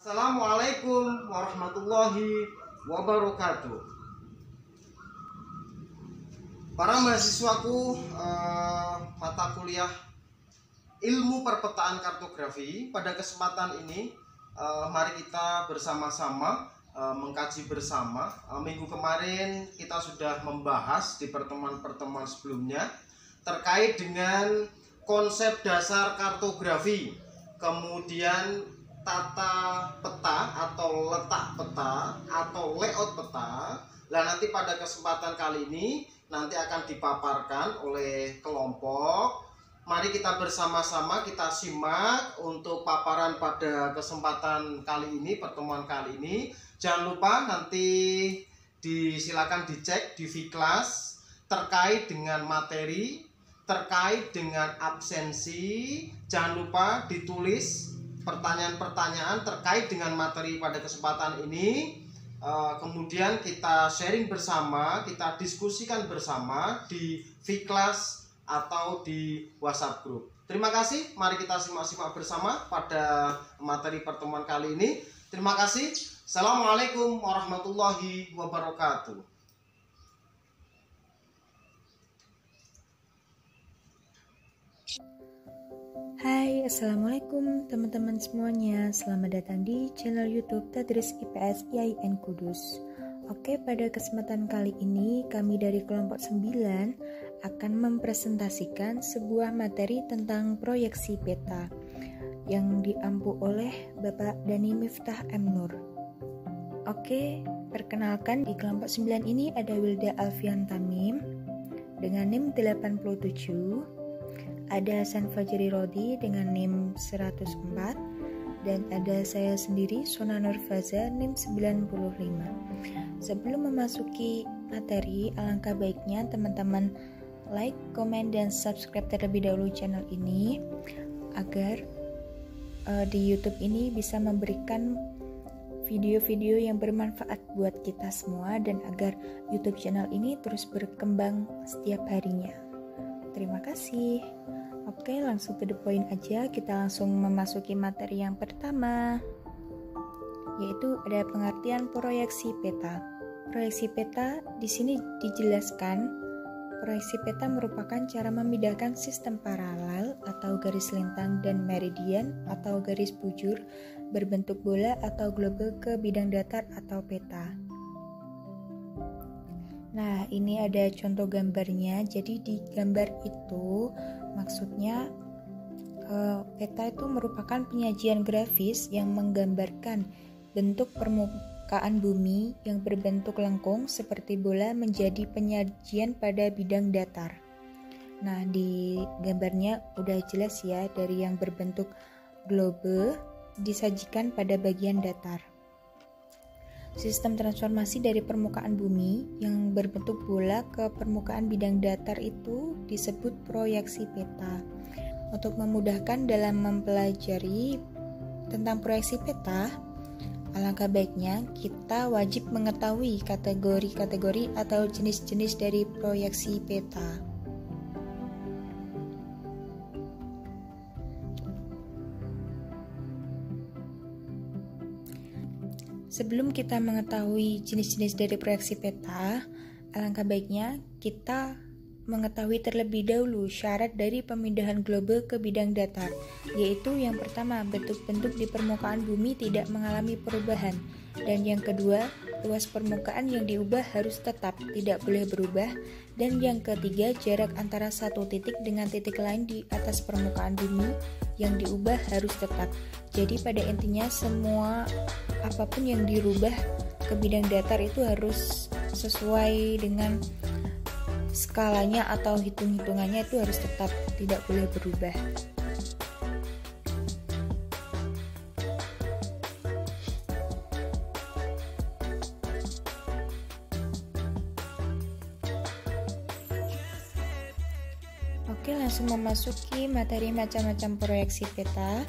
Assalamualaikum warahmatullahi wabarakatuh. Para mahasiswaku, mata kuliah ilmu perpetaan kartografi, pada kesempatan ini mari kita bersama-sama mengkaji bersama. Minggu kemarin kita sudah membahas di pertemuan-pertemuan sebelumnya terkait dengan konsep dasar kartografi, kemudian tata peta atau letak peta atau layout peta. Nah, nanti pada kesempatan kali ini nanti akan dipaparkan oleh kelompok. Mari kita bersama-sama kita simak untuk paparan pada kesempatan kali ini, pertemuan kali ini. Jangan lupa nanti silakan dicek di Vclass terkait dengan materi, terkait dengan absensi. Jangan lupa ditulis pertanyaan-pertanyaan terkait dengan materi pada kesempatan ini. Kemudian kita sharing bersama, kita diskusikan bersama di Vclass atau di WhatsApp group. Terima kasih, mari kita simak-simak bersama pada materi pertemuan kali ini. Terima kasih. Assalamualaikum warahmatullahi wabarakatuh. Hai, Assalamualaikum teman-teman semuanya. Selamat datang di channel YouTube Tadris IPS IAIN Kudus. Oke, pada kesempatan kali ini kami dari kelompok 9 akan mempresentasikan sebuah materi tentang proyeksi peta yang diampu oleh Bapak Dani Miftah M. Nur. Oke, perkenalkan di kelompok 9 ini ada Wilda Alfian Tamim dengan NIM 87, ada Hasan Fajri Rodi dengan NIM 104, dan ada saya sendiri Sona Nurfaza NIM 95. Sebelum memasuki materi, alangkah baiknya teman-teman like, komen, dan subscribe terlebih dahulu channel ini agar di YouTube ini bisa memberikan video-video yang bermanfaat buat kita semua dan agar YouTube channel ini terus berkembang setiap harinya. Terima kasih. Oke, langsung to the point aja. Kita langsung memasuki materi yang pertama, yaitu ada pengertian proyeksi peta. Proyeksi peta di sini dijelaskan, proyeksi peta merupakan cara memindahkan sistem paralel atau garis lintang dan meridian atau garis bujur berbentuk bola atau globe ke bidang datar atau peta. Nah, ini ada contoh gambarnya. Jadi di gambar itu maksudnya peta itu merupakan penyajian grafis yang menggambarkan bentuk permukaan bumi yang berbentuk lengkung seperti bola menjadi penyajian pada bidang datar. Nah, di gambarnya udah jelas ya, dari yang berbentuk globe disajikan pada bagian datar. Sistem transformasi dari permukaan bumi yang berbentuk bola ke permukaan bidang datar itu disebut proyeksi peta. Untuk memudahkan dalam mempelajari tentang proyeksi peta, alangkah baiknya kita wajib mengetahui kategori-kategori atau jenis-jenis dari proyeksi peta. Sebelum kita mengetahui jenis-jenis dari proyeksi peta, alangkah baiknya kita mengetahui terlebih dahulu syarat dari pemindahan globe ke bidang datar, yaitu yang pertama, bentuk-bentuk di permukaan bumi tidak mengalami perubahan, dan yang kedua, luas permukaan yang diubah harus tetap, tidak boleh berubah, dan yang ketiga, jarak antara satu titik dengan titik lain di atas permukaan bumi yang diubah harus tetap. Jadi pada intinya semua apapun yang dirubah ke bidang datar itu harus sesuai dengan skalanya atau hitung-hitungannya, itu harus tetap, tidak boleh berubah. Oke, langsung memasuki materi macam-macam proyeksi peta.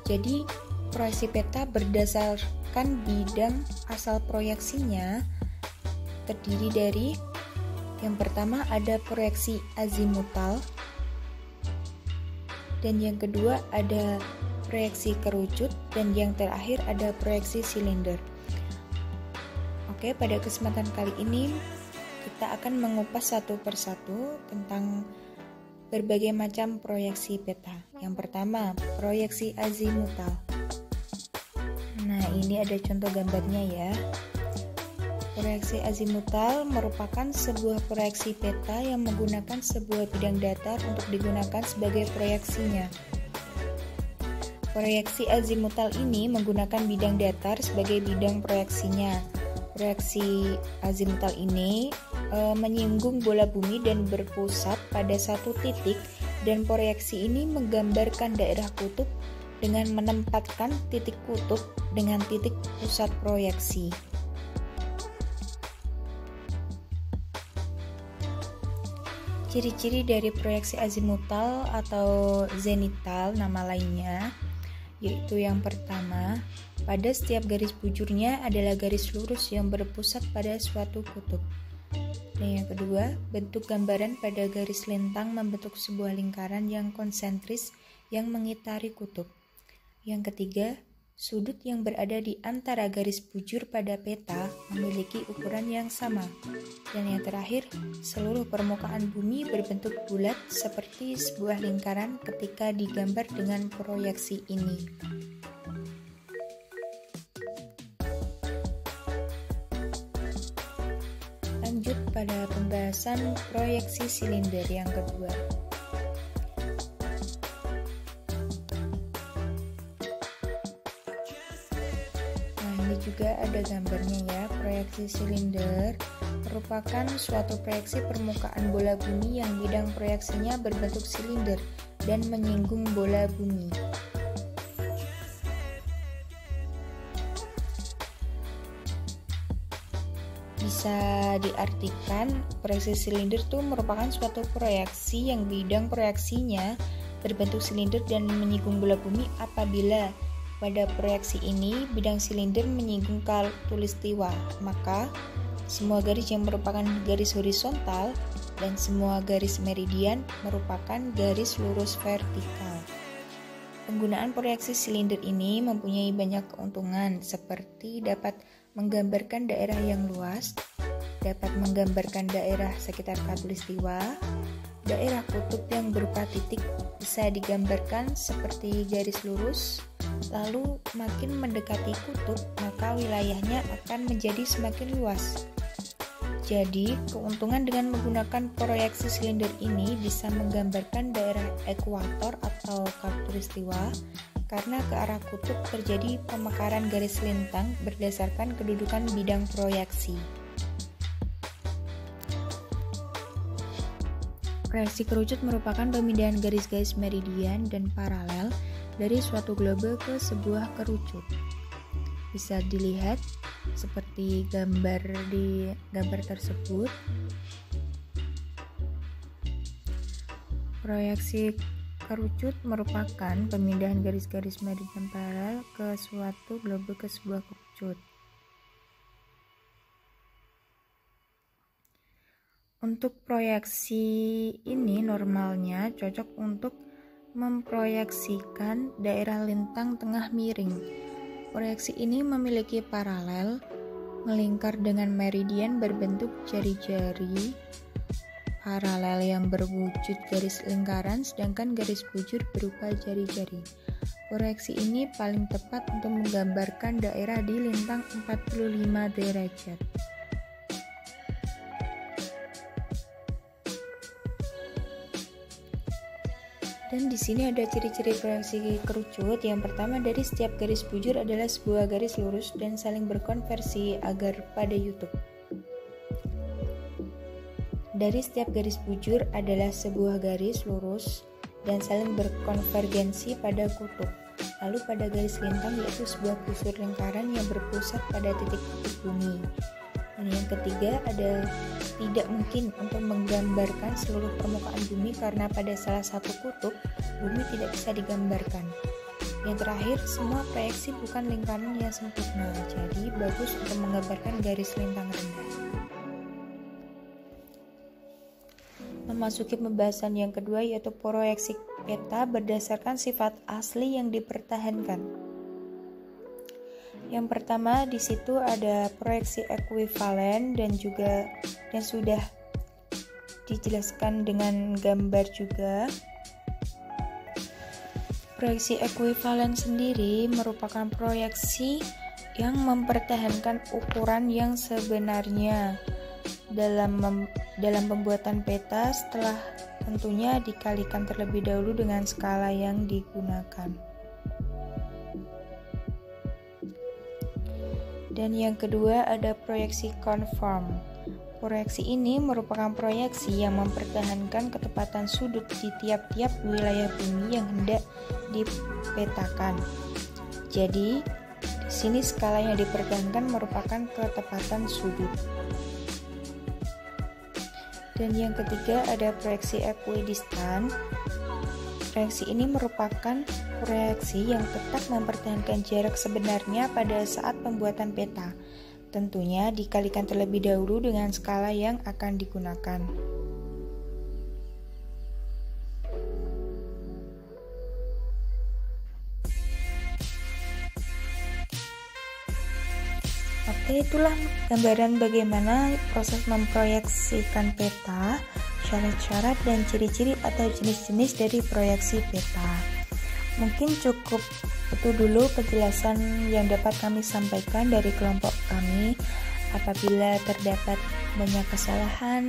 Jadi proyeksi peta berdasarkan bidang asal proyeksinya terdiri dari yang pertama ada proyeksi azimutal, dan yang kedua ada proyeksi kerucut, dan yang terakhir ada proyeksi silinder. Oke, pada kesempatan kali ini kita akan mengupas satu persatu tentang berbagai macam proyeksi peta. Yang pertama, proyeksi azimutal. Nah, ini ada contoh gambarnya ya. Proyeksi azimutal merupakan sebuah proyeksi peta yang menggunakan sebuah bidang datar untuk digunakan sebagai proyeksinya. Proyeksi azimutal ini menggunakan bidang datar sebagai bidang proyeksinya. Proyeksi azimutal ini menyinggung bola bumi dan berpusat pada satu titik, dan proyeksi ini menggambarkan daerah kutub dengan menempatkan titik kutub dengan titik pusat proyeksi. Ciri-ciri dari proyeksi azimutal atau zenital nama lainnya, yaitu yang pertama, pada setiap garis bujurnya adalah garis lurus yang berpusat pada suatu kutub. Dan yang kedua, bentuk gambaran pada garis lintang membentuk sebuah lingkaran yang konsentris yang mengitari kutub. Yang ketiga, sudut yang berada di antara garis bujur pada peta memiliki ukuran yang sama. Dan yang terakhir, seluruh permukaan bumi berbentuk bulat seperti sebuah lingkaran ketika digambar dengan proyeksi ini. Lanjut pada pembahasan proyeksi silinder yang kedua. Juga ada gambarnya ya. Proyeksi silinder merupakan suatu proyeksi permukaan bola bumi yang bidang proyeksinya berbentuk silinder dan menyinggung bola bumi. Bisa diartikan proyeksi silinder itu merupakan suatu proyeksi yang bidang proyeksinya berbentuk silinder dan menyinggung bola bumi apabila pada proyeksi ini bidang silinder menyinggung khatulistiwa, maka semua garis yang merupakan garis horizontal dan semua garis meridian merupakan garis lurus vertikal. Penggunaan proyeksi silinder ini mempunyai banyak keuntungan, seperti dapat menggambarkan daerah yang luas, dapat menggambarkan daerah sekitar khatulistiwa, daerah kutub yang berupa titik bisa digambarkan seperti garis lurus. Lalu makin mendekati kutub, maka wilayahnya akan menjadi semakin luas. Jadi, keuntungan dengan menggunakan proyeksi silinder ini bisa menggambarkan daerah ekuator atau khatulistiwa, karena ke arah kutub terjadi pemekaran garis lintang berdasarkan kedudukan bidang proyeksi. Proyeksi kerucut merupakan pemindahan garis-garis meridian dan paralel dari suatu globe ke sebuah kerucut. Bisa dilihat seperti gambar di gambar tersebut. Proyeksi kerucut merupakan pemindahan garis-garis meridian paralel ke suatu globe ke sebuah kerucut. Untuk proyeksi ini normalnya cocok untuk memproyeksikan daerah lintang tengah miring. Proyeksi ini memiliki paralel, melingkar dengan meridian berbentuk jari-jari paralel yang berwujud garis lingkaran, sedangkan garis bujur berupa jari-jari. Proyeksi ini paling tepat untuk menggambarkan daerah di lintang 45 derajat. Dan di sini ada ciri-ciri proyeksi kerucut. Yang pertama, dari setiap garis bujur adalah sebuah garis lurus dan saling berkonversi agar pada YouTube. Dari setiap garis bujur adalah sebuah garis lurus dan saling berkonvergensi pada kutub. Lalu pada garis lintang yaitu sebuah busur lingkaran yang berpusat pada titik kutub bumi. Dan yang ketiga, ada tidak mungkin untuk menggambarkan seluruh permukaan bumi karena pada salah satu kutub bumi tidak bisa digambarkan. Yang terakhir, semua proyeksi bukan lingkaran yang sempurna, jadi bagus untuk menggambarkan garis lintang rendah. Memasuki pembahasan yang kedua yaitu proyeksi peta berdasarkan sifat asli yang dipertahankan. Yang pertama di situ ada proyeksi ekuivalen dan sudah dijelaskan dengan gambar juga. Proyeksi ekuivalen sendiri merupakan proyeksi yang mempertahankan ukuran yang sebenarnya dalam pembuatan peta setelah tentunya dikalikan terlebih dahulu dengan skala yang digunakan. Dan yang kedua ada proyeksi konform. Proyeksi ini merupakan proyeksi yang mempertahankan ketepatan sudut di tiap-tiap wilayah bumi yang hendak dipetakan. Jadi, di sini skala yang dipertahankan merupakan ketepatan sudut. Dan yang ketiga ada proyeksi ekuidistan. Proyeksi ini merupakan proyeksi yang tetap mempertahankan jarak sebenarnya pada saat pembuatan peta. Tentunya dikalikan terlebih dahulu dengan skala yang akan digunakan. Oke, itulah gambaran bagaimana proses memproyeksikan peta, syarat-syarat dan ciri-ciri atau jenis-jenis dari proyeksi peta. Mungkin cukup itu dulu penjelasan yang dapat kami sampaikan dari kelompok kami. Apabila terdapat banyak kesalahan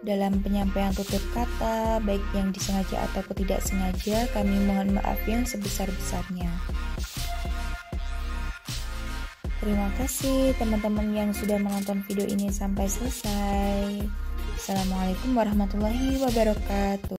dalam penyampaian tutur kata, baik yang disengaja ataupun tidak sengaja, kami mohon maaf yang sebesar-besarnya. Terima kasih teman-teman yang sudah menonton video ini sampai selesai. Assalamualaikum warahmatullahi wabarakatuh.